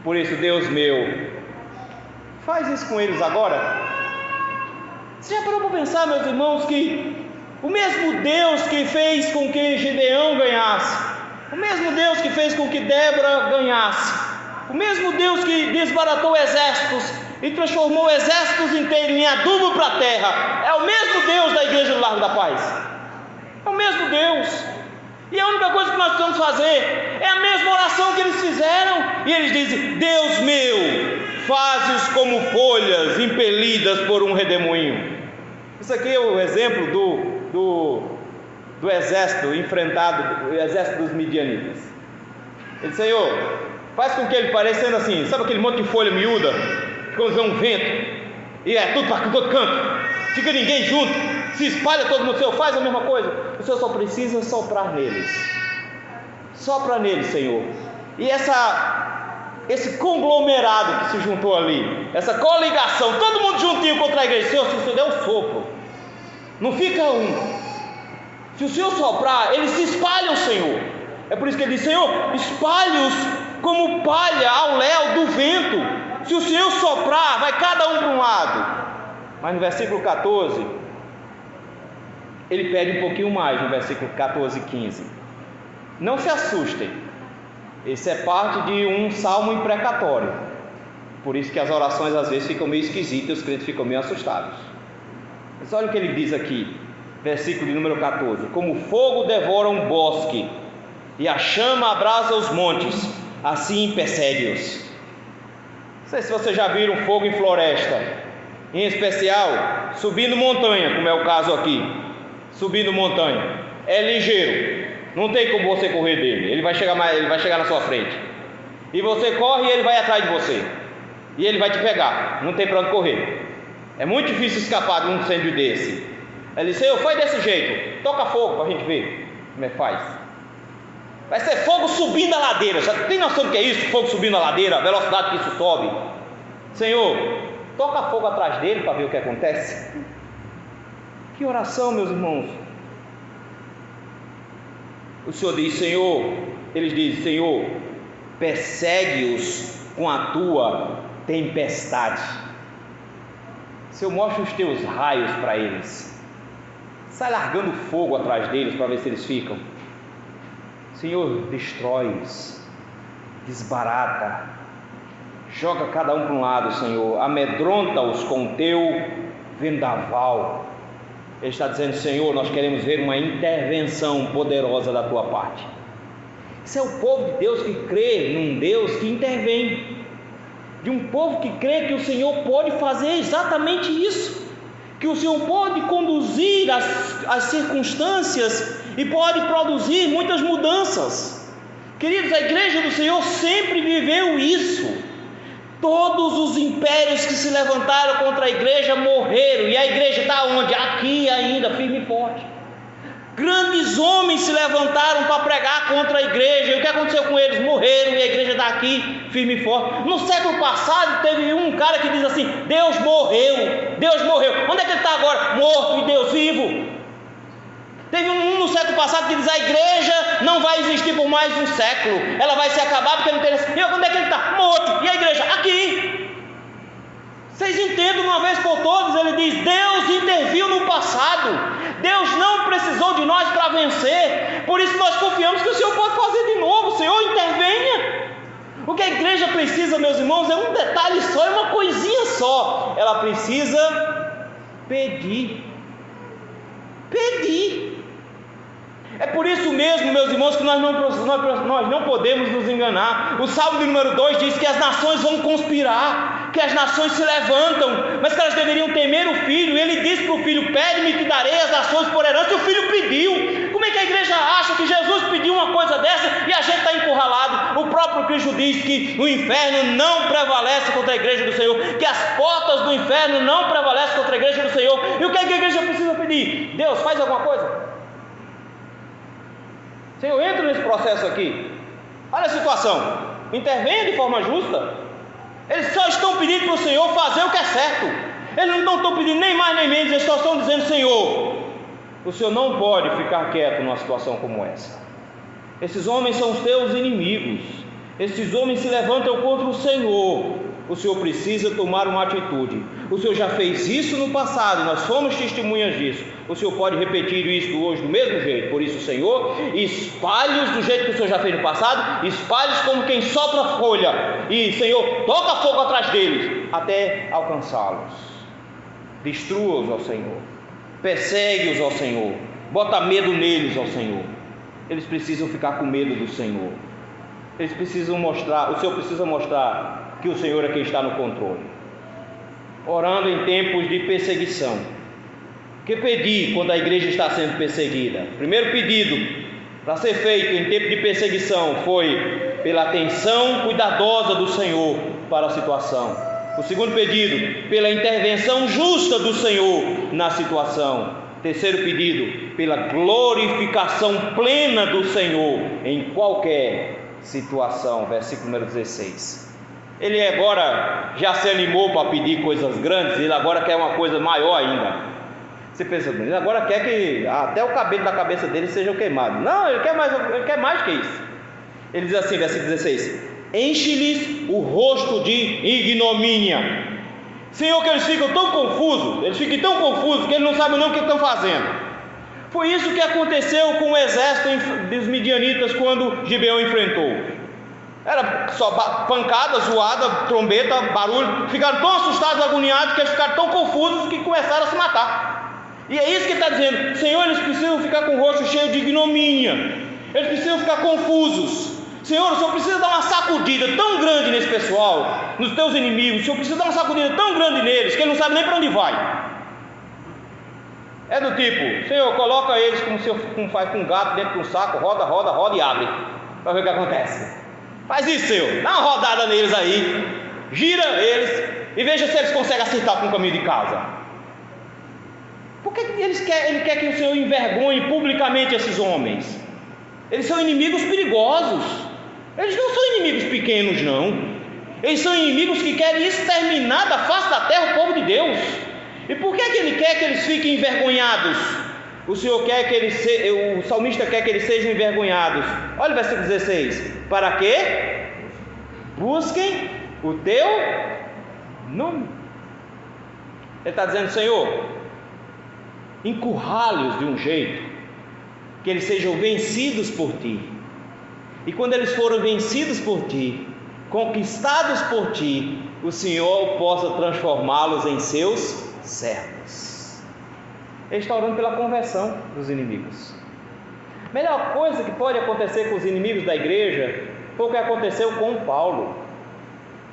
Por isso, Deus meu, faz isso com eles agora. Você já parou para pensar, meus irmãos, que o mesmo Deus que fez com que Gideão ganhasse, o mesmo Deus que fez com que Débora ganhasse, o mesmo Deus que desbaratou exércitos e transformou exércitos inteiros em adubo para a terra, é o mesmo Deus da igreja do Largo da Paz. É o mesmo Deus. E a única coisa que nós precisamos fazer é a mesma oração que eles fizeram. E eles dizem: Deus meu, faze-os como folhas impelidas por um redemoinho. Isso aqui é o exemplo do exército enfrentado, o exército dos midianitas. Ele disse: Senhor, faz com que ele parecendo assim, sabe aquele monte de folha miúda, quando vê um vento, e é tudo para todo canto, fica ninguém junto, se espalha todo mundo. Senhor, faz a mesma coisa. O Senhor só precisa soprar neles, sopra neles, Senhor. E esse conglomerado que se juntou ali, essa coligação, todo mundo juntinho contra a igreja, Senhor, se o Senhor der um sopro, não fica um. Se o Senhor soprar, eles se espalham, Senhor. É por isso que ele diz: Senhor, espalhe-os como palha ao léu do vento. Se o Senhor soprar, vai cada um para um lado. Mas no versículo 14, ele pede um pouquinho mais, no versículo 14 e 15. Não se assustem, esse é parte de um salmo imprecatório. Por isso que as orações às vezes ficam meio esquisitas e os crentes ficam meio assustados. Mas olha o que ele diz aqui, versículo de número 14: como o fogo devora um bosque e a chama abrasa os montes, assim persegue-os. Não sei se vocês já viram fogo em floresta, em especial subindo montanha, como é o caso aqui. Subindo montanha, é ligeiro, não tem como você correr dele, ele vai chegar na sua frente, e você corre e ele vai atrás de você, e ele vai te pegar, não tem para onde correr. É muito difícil escapar de um incêndio desse. Ele disse: Senhor, faz desse jeito, toca fogo para a gente ver como é que faz. Vai ser fogo subindo a ladeira. Já tem noção do que é isso? Fogo subindo a ladeira, a velocidade que isso sobe. Senhor, toca fogo atrás dele para ver o que acontece. Que oração, meus irmãos. O Senhor diz: Senhor, eles dizem: Senhor, persegue-os com a tua tempestade. Senhor, mostra os teus raios para eles, sai largando fogo atrás deles para ver se eles ficam. Senhor, destrói-os, desbarata, joga cada um para um lado, Senhor, amedronta-os com o teu vendaval. Ele está dizendo: Senhor, nós queremos ver uma intervenção poderosa da tua parte. Isso é o povo de Deus que crê num Deus que intervém, de um povo que crê que o Senhor pode fazer exatamente isso, que o Senhor pode conduzir as circunstâncias e pode produzir muitas mudanças. Queridos, a igreja do Senhor sempre viveu isso. Todos os impérios que se levantaram contra a igreja morreram, e a igreja está onde? Aqui ainda, firme e forte. Grandes homens se levantaram para pregar contra a igreja, e o que aconteceu com eles? Morreram, e a igreja está aqui, firme e forte. No século passado teve um cara que diz assim: Deus morreu, Deus morreu. Onde é que ele está agora? Morto, e Deus vivo. Teve um no século passado que diz: a igreja não vai existir por mais um século, ela vai se acabar porque não tem. E onde é que ele está? Morto. E a igreja? Aqui. Vocês entendem uma vez por todas? Ele diz: Deus interviu no passado, Deus não precisou de nós para vencer, por isso nós confiamos que o Senhor pode fazer de novo. O Senhor intervenha. O que a igreja precisa, meus irmãos, é um detalhe só, é uma coisinha só. Ela precisa pedir. É por isso mesmo, meus irmãos, que nós não podemos nos enganar. O Salmo de número 2 diz que as nações vão conspirar, que as nações se levantam, mas que elas deveriam temer o Filho. Ele disse para o Filho: pede-me que darei as nações por herança, e o Filho pediu. Como é que a igreja acha que Jesus pediu uma coisa dessa e a gente está encurralado? O próprio Cristo diz que o inferno não prevalece contra a igreja do Senhor, que as portas do inferno não prevalecem contra a igreja do Senhor. E o que a igreja precisa pedir? Deus, faz alguma coisa. Senhor, entra nesse processo aqui. Olha a situação, intervenha de forma justa. Eles só estão pedindo para o Senhor fazer o que é certo. Eles não estão pedindo nem mais nem menos. Eles só estão dizendo: Senhor, o Senhor não pode ficar quieto numa situação como essa. Esses homens são os teus inimigos, esses homens se levantam contra o Senhor. O Senhor precisa tomar uma atitude. O Senhor já fez isso no passado, nós somos testemunhas disso. O Senhor pode repetir isso hoje do mesmo jeito. Por isso, Senhor, espalhe-os do jeito que o Senhor já fez no passado, espalhe-os como quem sopra folha, e, Senhor, toca fogo atrás deles até alcançá-los. Destrua-os ao Senhor, persegue-os ao Senhor, bota medo neles ao Senhor. Eles precisam ficar com medo do Senhor. Eles precisam mostrar, o Senhor precisa mostrar que o Senhor é quem está no controle. Orando em tempos de perseguição. O que pedir quando a igreja está sendo perseguida? O primeiro pedido para ser feito em tempo de perseguição foi pela atenção cuidadosa do Senhor para a situação. O segundo pedido, pela intervenção justa do Senhor na situação. Terceiro pedido, pela glorificação plena do Senhor em qualquer situação. Versículo número 16. Ele agora já se animou para pedir coisas grandes, ele agora quer uma coisa maior ainda. Você pensa, ele agora quer que até o cabelo da cabeça dele seja queimado. Não, ele quer mais que isso. Ele diz assim, versículo 16: enche-lhes o rosto de ignomínia. Senhor, que eles ficam tão confusos, que eles não sabem nem o que estão fazendo. Foi isso que aconteceu com o exército dos midianitas quando Gibeão enfrentou. Era só pancada, zoada, trombeta, barulho. Ficaram tão assustados, agoniados, que eles ficaram tão confusos que começaram a se matar. E é isso que ele está dizendo: Senhor, eles precisam ficar com o rosto cheio de ignomínia, eles precisam ficar confusos. Senhor, o Senhor precisa dar uma sacudida tão grande nesse pessoal, nos teus inimigos. O Senhor precisa dar uma sacudida tão grande neles, que eles não sabem nem para onde vai. É do tipo: Senhor, coloca eles como faz com um gato dentro de um saco, roda e abre, para ver o que acontece. Faz isso, Senhor, dá uma rodada neles aí, gira eles e veja se eles conseguem acertar com o caminho de casa. Porque ele quer que o Senhor envergonhe publicamente esses homens. Eles são inimigos perigosos. Eles não são inimigos pequenos, não. Eles são inimigos que querem exterminar da face da terra o povo de Deus. E por que ele quer que eles fiquem envergonhados? O Senhor quer que o salmista quer que eles sejam envergonhados. Olha o versículo 16: para quê? Busquem o teu nome. Ele está dizendo: Senhor, encurrale-os de um jeito que eles sejam vencidos por ti. E quando eles foram vencidos por ti, conquistados por ti, o Senhor possa transformá-los em seus servos. Ele está orando pela conversão dos inimigos. A melhor coisa que pode acontecer com os inimigos da igreja foi o que aconteceu com Paulo,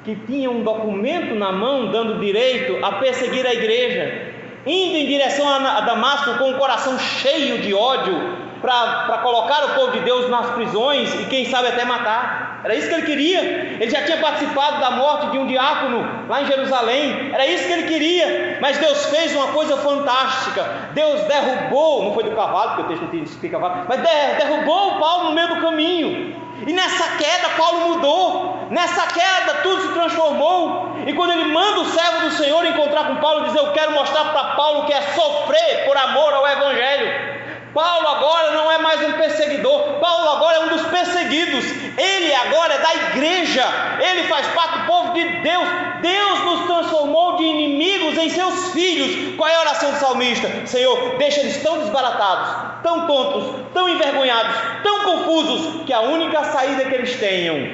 que tinha um documento na mão dando direito a perseguir a igreja, indo em direção a Damasco com o coração cheio de ódio, para colocar o povo de Deus nas prisões e quem sabe até matar. Era isso que ele queria. Ele já tinha participado da morte de um diácono lá em Jerusalém. Era isso que ele queria. Mas Deus fez uma coisa fantástica. Deus derrubou, não foi do cavalo, porque o texto não explica cavalo, mas derrubou Paulo no meio do caminho. E nessa queda Paulo mudou. Nessa queda tudo se transformou. E quando ele manda o servo do Senhor encontrar com Paulo e dizer: eu quero mostrar para Paulo que é sofrer por amor ao Evangelho. Paulo agora não é mais um perseguidor. Paulo agora é um dos perseguidos. Ele agora é da igreja. Ele faz parte do povo de Deus. Deus nos transformou de inimigos em seus filhos. Qual é a oração do salmista? Senhor, deixa eles tão desbaratados, tão tontos, tão envergonhados, tão confusos, que a única saída que eles tenham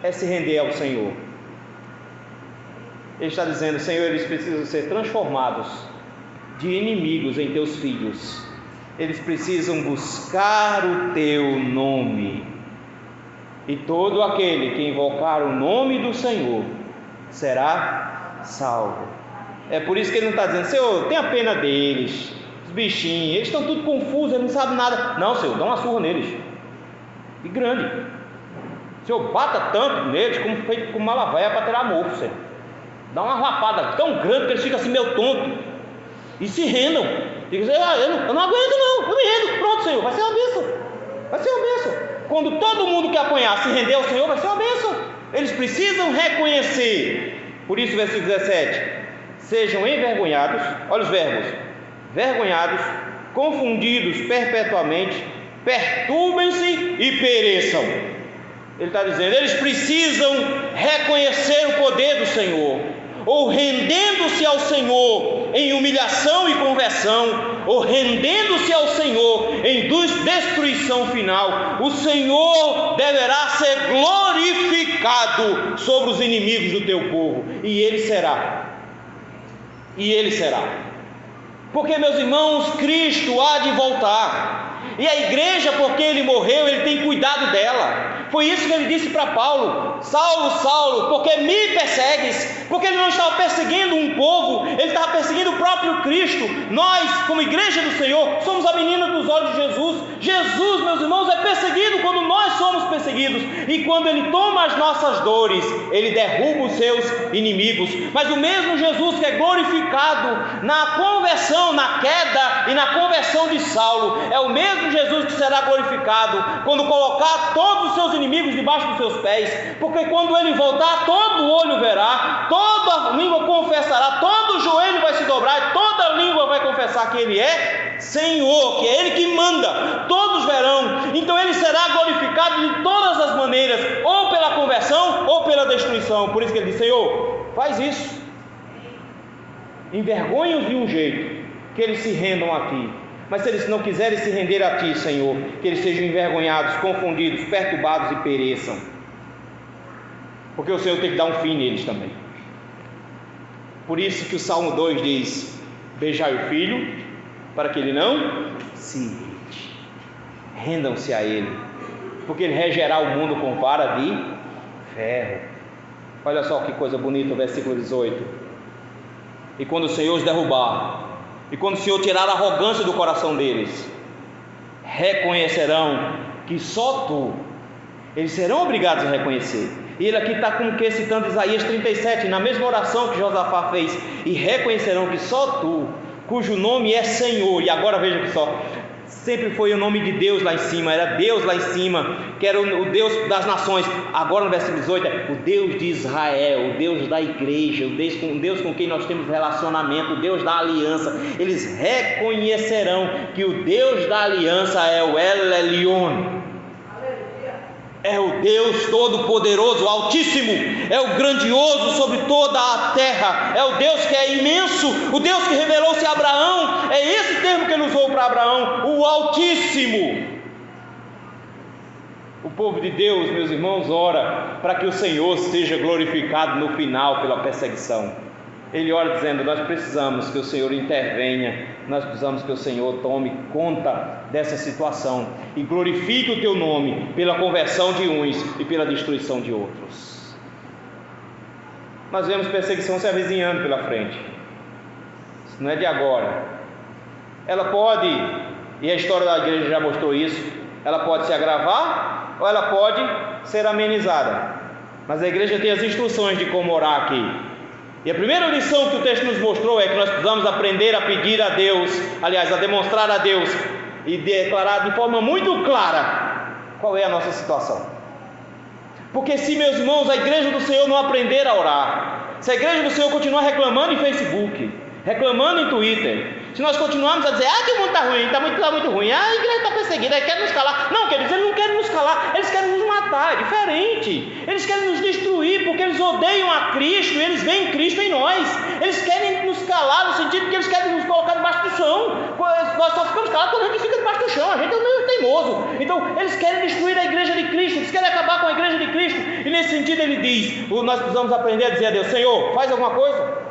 é se render ao Senhor. Ele está dizendo: Senhor, eles precisam ser transformados de inimigos em teus filhos. Eles precisam buscar o teu nome. E todo aquele que invocar o nome do Senhor será salvo. É por isso que ele não está dizendo: Senhor, tenha pena deles, os bichinhos, eles estão tudo confusos, eles não sabem nada. Não, Senhor, dá uma surra neles, e grande. Senhor, bata tanto neles como feito com malavéia para tirar mofo, Senhor. Dá uma lapada tão grande que eles ficam assim meio tontos e se rendam. Diga assim: eu não aguento não, eu me rendo. Pronto, Senhor, vai ser uma bênção. Vai ser uma bênção. Quando todo mundo que apanhar se render ao Senhor, vai ser uma bênção. Eles precisam reconhecer. Por isso, versículo 17: sejam envergonhados, olha os verbos: vergonhados, confundidos perpetuamente, perturbem-se e pereçam. Ele está dizendo: eles precisam reconhecer o poder do Senhor, ou rendendo-se ao Senhor em humilhação e conversão, ou rendendo-se ao Senhor em destruição final. O Senhor deverá ser glorificado sobre os inimigos do teu povo, e Ele será. E Ele será. Porque, meus irmãos, Cristo há de voltar. E a igreja, porque ele morreu, ele tem cuidado dela. Foi isso que ele disse para Paulo: Saulo, Saulo, por que me persegues? Porque ele não estava perseguindo um povo, ele estava perseguindo o próprio Cristo. Nós, como igreja do Senhor, somos a menina dos olhos de Jesus. Jesus, meus irmãos, é perseguido quando nós somos perseguidos. E quando ele toma as nossas dores, ele derruba os seus inimigos. Mas o mesmo Jesus que é glorificado na conversão, na queda e na conversão de Saulo, é o mesmo Jesus que será glorificado quando colocar todos os seus inimigos debaixo dos seus pés. Porque quando ele voltar, todo olho verá, toda língua confessará, todo joelho vai se dobrar, toda língua vai confessar que ele é Senhor, que é ele que manda. Todos verão. Então ele será glorificado de todas as maneiras, ou pela conversão ou pela destruição. Por isso que ele diz: Senhor, faz isso, envergonha-os de um jeito que eles se rendam a ti. Mas se eles não quiserem se render a ti, Senhor, que eles sejam envergonhados, confundidos, perturbados e pereçam. Porque o Senhor tem que dar um fim neles também. Por isso que o Salmo 2 diz: beijai o filho, para que ele não se irrite. Rendam-se a ele, porque ele regerá o mundo com vara de ferro. Olha só que coisa bonita o versículo 18: e quando o Senhor os derrubar, e quando o Senhor tirar a arrogância do coração deles, reconhecerão que só tu. Eles serão obrigados a reconhecer. E ele aqui está como que citando Isaías 37, na mesma oração que Josafá fez: e reconhecerão que só tu, cujo nome é Senhor. E agora veja que só, sempre foi o nome de Deus lá em cima, era Deus lá em cima, que era o Deus das nações. Agora no versículo 18 é o Deus de Israel, o Deus da igreja, o Deus com quem nós temos relacionamento, o Deus da aliança. Eles reconhecerão que o Deus da aliança é o El Elyon, é o Deus Todo-Poderoso, o Altíssimo, é o grandioso sobre toda a terra, é o Deus que é imenso, o Deus que revelou-se a Abraão. É esse termo que ele usou para Abraão, o Altíssimo. O povo de Deus, meus irmãos, ora para que o Senhor seja glorificado no final pela perseguição. Ele ora dizendo: nós precisamos que o Senhor intervenha, nós precisamos que o Senhor tome conta dessa situação e glorifique o teu nome pela conversão de uns e pela destruição de outros. Nós vemos perseguição se avizinhando pela frente. Isso não é de agora. Ela pode, e a história da igreja já mostrou isso, ela pode se agravar ou ela pode ser amenizada. Mas a igreja tem as instruções de como orar aqui. E a primeira lição que o texto nos mostrou é que nós precisamos aprender a pedir a Deus, aliás, a demonstrar a Deus e declarar de forma muito clara qual é a nossa situação. Porque se, meus irmãos, a igreja do Senhor não aprender a orar, se a igreja do Senhor continuar reclamando em Facebook, reclamando em Twitter, se nós continuarmos a dizer: que o mundo está ruim, está muito ruim, a igreja está perseguida, eles querem nos calar. Não, queridos, eles não querem nos calar, eles querem nos matar, é diferente. Eles querem nos destruir porque eles odeiam a Cristo e eles veem Cristo em nós. Eles querem nos calar no sentido que eles querem nos colocar debaixo do chão. Nós só ficamos calados quando a gente fica debaixo do chão, a gente é meio teimoso. Então eles querem destruir a igreja de Cristo, eles querem acabar com a igreja de Cristo. E nesse sentido ele diz: nós precisamos aprender a dizer a Deus: Senhor, faz alguma coisa.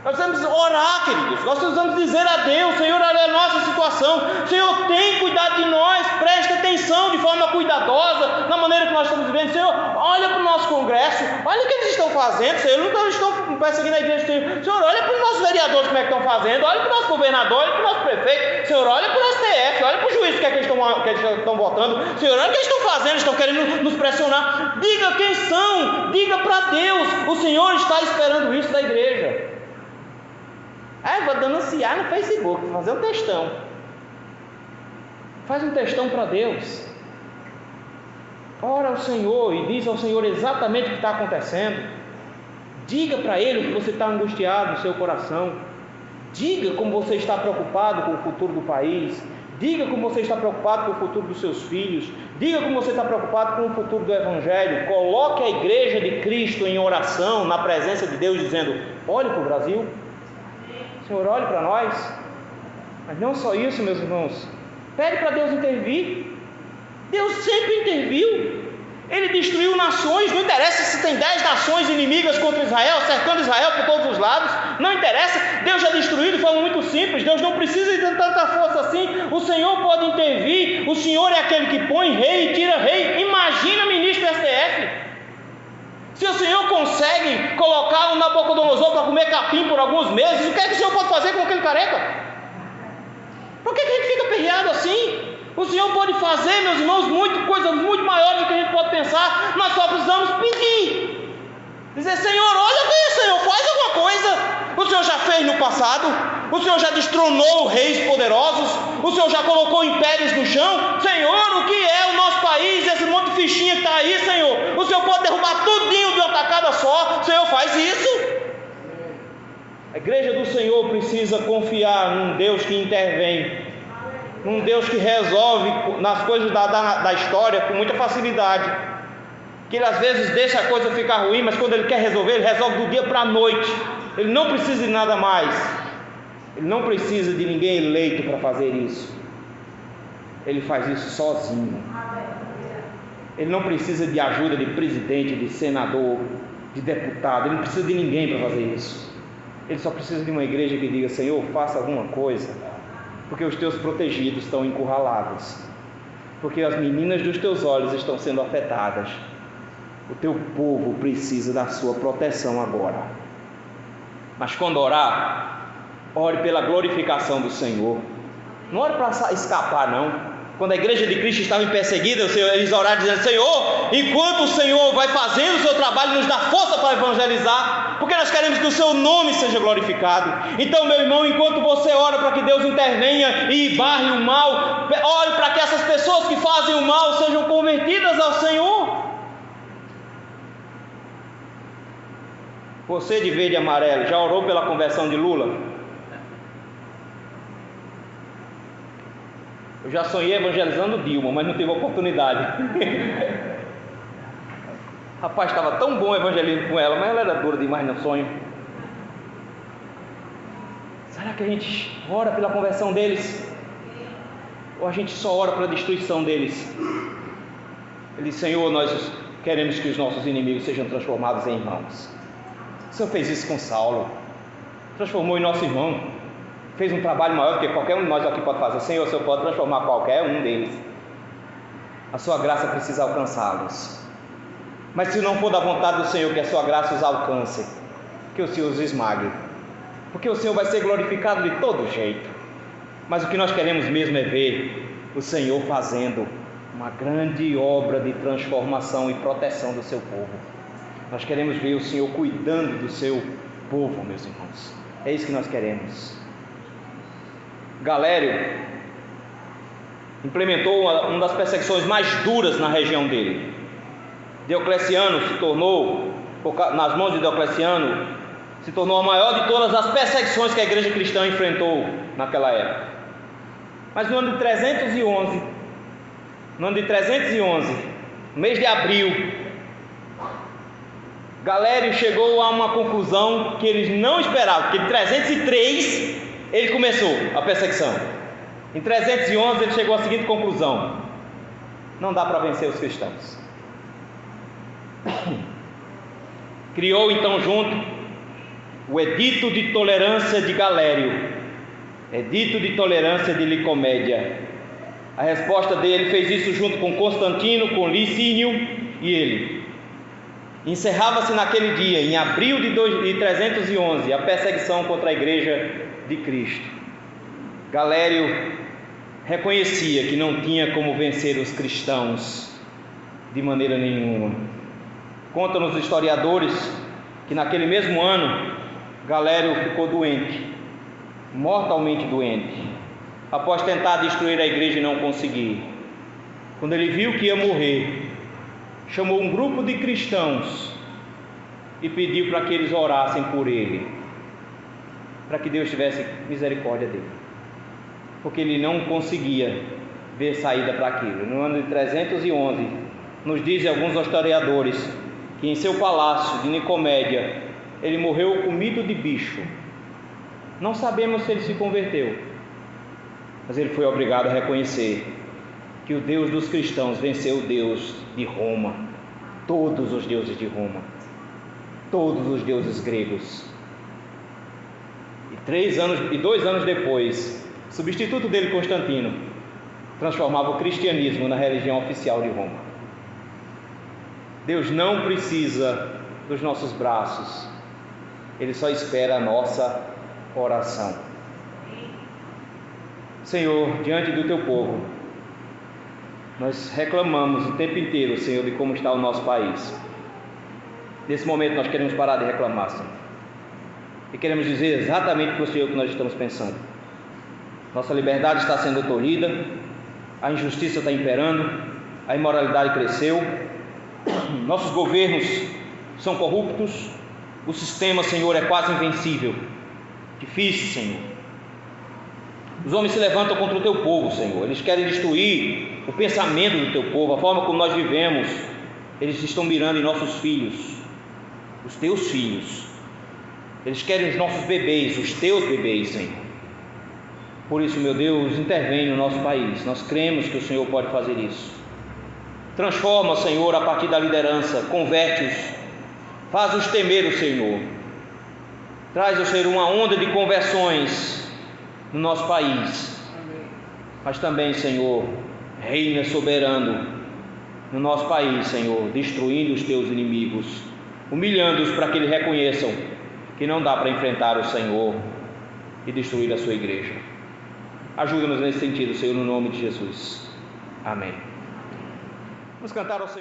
Nós precisamos orar, queridos. Nós precisamos dizer a Deus: Senhor, olha a nossa situação. Senhor, tem cuidado de nós. Preste atenção de forma cuidadosa na maneira que nós estamos vivendo. Senhor, olha para o nosso congresso. Olha o que eles estão fazendo. Senhor, não estão perseguindo a igreja. Senhor, olha para os nossos vereadores como é que estão fazendo. Olha para o nosso governador. Olha para o nosso prefeito. Senhor, olha para o STF. Olha para o juiz que é que eles estão votando. Senhor, olha o que eles estão fazendo. Eles estão querendo nos pressionar. Diga quem são. Diga para Deus. O Senhor está esperando isso da igreja. Vou denunciar no Facebook, vou fazer um textão. Faz um textão para Deus. Ora ao Senhor e diz ao Senhor exatamente o que está acontecendo. Diga para Ele o que você está angustiado no seu coração. Diga como você está preocupado com o futuro do país. Diga como você está preocupado com o futuro dos seus filhos. Diga como você está preocupado com o futuro do Evangelho. Coloque a igreja de Cristo em oração, na presença de Deus, dizendo: olhe para o Brasil. Senhor, olhe para nós. Mas não só isso, meus irmãos. Pede para Deus intervir. Deus sempre interviu. Ele destruiu nações. Não interessa se tem 10 nações inimigas contra Israel, cercando Israel por todos os lados. Não interessa. Deus já destruiu de forma muito simples. Deus não precisa de tanta força assim. O Senhor pode intervir. O Senhor é aquele que põe rei e tira rei. Imagina ministro do STF. Se o Senhor consegue colocar um Nabucodonosor para comer capim por alguns meses, o que é que o Senhor pode fazer com aquele careca? Por que a gente fica perreado assim? O Senhor pode fazer, meus irmãos, coisas muito maiores do que a gente pode pensar. Nós só precisamos pedir. Dizer: Senhor, olha aqui, Senhor, faz alguma coisa. O Senhor já fez no passado. O Senhor já destronou reis poderosos. O Senhor já colocou impérios no chão. Senhor, o que é o nosso país? Esse monte de fichinha que está aí, Senhor. O Senhor pode derrubar tudinho de uma tacada só. O Senhor faz isso. A igreja do Senhor precisa confiar num Deus que intervém, num Deus que resolve nas coisas da história com muita facilidade, que Ele às vezes deixa a coisa ficar ruim, mas quando Ele quer resolver, Ele resolve do dia para a noite. Ele não precisa de nada mais. Ele não precisa de ninguém eleito para fazer isso. Ele faz isso sozinho. Ele não precisa de ajuda de presidente, de senador, de deputado. Ele não precisa de ninguém para fazer isso. Ele só precisa de uma igreja que diga: Senhor, faça alguma coisa, porque os teus protegidos estão encurralados, porque as meninas dos teus olhos estão sendo afetadas. O teu povo precisa da sua proteção agora. Mas quando orar, ore pela glorificação do Senhor. Não ore para escapar, não. Quando a igreja de Cristo estava perseguida, eles oraram dizendo: Senhor, enquanto o Senhor vai fazendo o seu trabalho, nos dá força para evangelizar, porque nós queremos que o seu nome seja glorificado. Então, meu irmão, enquanto você ora para que Deus intervenha e barre o mal, ore para que essas pessoas que fazem o mal sejam convertidas ao Senhor. Você de verde e amarelo, já orou pela conversão de Lula? Eu já sonhei evangelizando Dilma, mas não tive oportunidade. Rapaz, estava tão bom evangelismo com ela, mas ela era dura demais no sonho. Será que a gente ora pela conversão deles? Ou a gente só ora pela destruição deles? Ele diz: Senhor, nós queremos que os nossos inimigos sejam transformados em irmãos. O Senhor fez isso com Saulo, transformou em nosso irmão. Fez um trabalho maior do que qualquer um de nós aqui pode fazer. Senhor, o Senhor pode transformar qualquer um deles. A sua graça precisa alcançá-los. Mas se não for da vontade do Senhor que a sua graça os alcance, que o Senhor os esmague, porque o Senhor vai ser glorificado de todo jeito. Mas o que nós queremos mesmo é ver o Senhor fazendo uma grande obra de transformação e proteção do seu povo. Nós queremos ver o Senhor cuidando do seu povo, meus irmãos. É isso que nós queremos. Galério implementou uma das perseguições mais duras na região dele. Diocleciano se tornou, nas mãos de Diocleciano, se tornou a maior de todas as perseguições que a igreja cristã enfrentou naquela época. Mas no ano de 311, no mês de abril, Galério chegou a uma conclusão que eles não esperavam, porque em 303 ele começou a perseguição. Em 311 ele chegou à seguinte conclusão: não dá para vencer os cristãos. Criou então junto o Edito de Tolerância de Galério, Edito de Tolerância de Licomédia. A resposta dele: fez isso junto com Constantino, com Licínio e ele. Encerrava-se naquele dia, em abril de 311, a perseguição contra a igreja de Cristo. Galério reconhecia que não tinha como vencer os cristãos de maneira nenhuma. Contam-nos os historiadores que naquele mesmo ano Galério ficou doente, mortalmente doente, após tentar destruir a igreja e não conseguir. Quando ele viu que ia morrer, chamou um grupo de cristãos e pediu para que eles orassem por ele, para que Deus tivesse misericórdia dele, porque ele não conseguia ver saída para aquilo. No ano de 311, nos dizem alguns historiadores que em seu palácio de Nicomédia ele morreu comido de bicho. Não sabemos se ele se converteu, mas ele foi obrigado a reconhecer que o Deus dos cristãos venceu o Deus de Roma, todos os deuses de Roma, todos os deuses gregos. E 2 anos depois, o substituto dele, Constantino, transformava o cristianismo na religião oficial de Roma. Deus não precisa dos nossos braços, Ele só espera a nossa oração. Senhor, diante do Teu povo, nós reclamamos o tempo inteiro, Senhor, de como está o nosso país. Nesse momento nós queremos parar de reclamar, Senhor, e queremos dizer exatamente para o Senhor o que nós estamos pensando. Nossa liberdade está sendo tolhida, a injustiça está imperando, a imoralidade cresceu, nossos governos são corruptos, o sistema, Senhor, é quase invencível. Difícil, Senhor. Os homens se levantam contra o Teu povo, Senhor. Eles querem destruir o pensamento do Teu povo, a forma como nós vivemos. Eles estão mirando em nossos filhos, os Teus filhos. Eles querem os nossos bebês, os Teus bebês, Senhor. Por isso, meu Deus, intervém no nosso país. Nós cremos que o Senhor pode fazer isso. Transforma, Senhor, a partir da liderança, converte-os, faz-os temer o Senhor. Traz, Senhor, uma onda de conversões no nosso país. Mas também, Senhor, reina soberano no nosso país, Senhor, destruindo os Teus inimigos, humilhando-os para que eles reconheçam que não dá para enfrentar o Senhor e destruir a Sua igreja. Ajuda-nos nesse sentido, Senhor, no nome de Jesus. Amém. Vamos cantar ao Senhor.